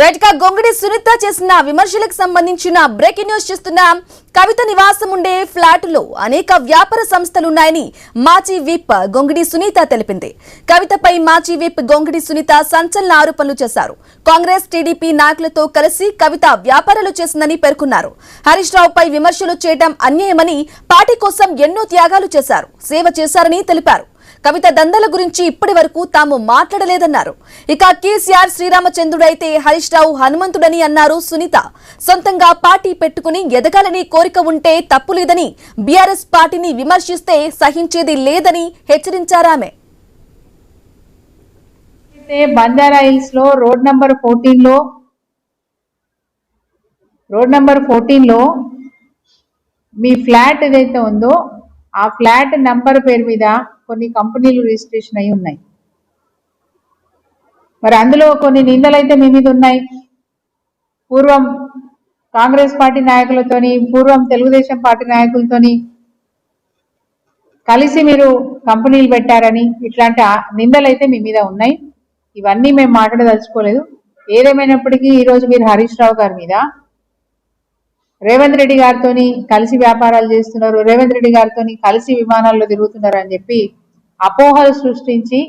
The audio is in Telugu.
రైట్ గా గొంగిడి సునీత చేసిన విమర్శలకు సంబంధించిన బ్రేకింగ్ న్యూస్ చూస్తున్నా. కవిత నివాసం ఉండే ఫ్లాట్ లో అనేక వ్యాపార సంస్థలున్నాయని మాజీ విప్ గొంగిడి సునీత తెలిపింది. కవితపై మాజీ విప్ గొంగిడి సునీత సంచలన ఆరోపణలు చేశారు. కాంగ్రెస్ టీడీపీ నాయకులతో కలిసి కవిత వ్యాపారాలు చేసిందని పేర్కొన్నారు. హరీష్ రావుపై విమర్శలు చేయడం అన్యాయమని, పార్టీ కోసం ఎన్నో త్యాగాలు చేశారు, సేవ చేశారని తెలిపారు. కవిత దందల గురించి ఇప్పటి వరకు తాము మాట్లాడలేదన్నారు. ఇక కేసీఆర్ శ్రీరామచంద్రుడైతే హరీష్ రావు హనుమంతుడని అన్నారు సునీత. సొంతంగా పార్టీ పెట్టుకుని ఎదగాలని కోరిక ఉంటే తప్పులేదని, బీఆర్ఎస్ పార్టీని విమర్శిస్తే సహించేది లేదని హెచ్చరించారామె. బంజారా హిల్స్ లో రోడ్ నంబర్ 14 లో మీ ఫ్లాట్ ఏదైతే ఉందో ఆ ఫ్లాట్ నంబర్ పేరు మీద కొన్ని కంపెనీలు రిజిస్ట్రేషన్ అయి ఉన్నాయి. మరి అందులో కొన్ని నిందలు అయితే మీ మీద ఉన్నాయి. పూర్వం కాంగ్రెస్ పార్టీ నాయకులతోని, పూర్వం తెలుగుదేశం పార్టీ నాయకులతోని కలిసి మీరు కంపెనీలు పెట్టారని ఇట్లాంటి నిందలు అయితే మీ మీద ఉన్నాయి. ఇవన్నీ మేము మాట్లాడదలుచుకోలేదు. ఏదేమైనప్పటికీ ఈరోజు మీరు హరీష్ రావు గారి మీద, రేవంత్ రెడ్డి గారితో కలిసి వ్యాపారాలు చేస్తున్నారు, రేవంత్ రెడ్డి గారితో కలిసి విమానాల్లో తిరుగుతున్నారు అని చెప్పి అపోహలు సృష్టించి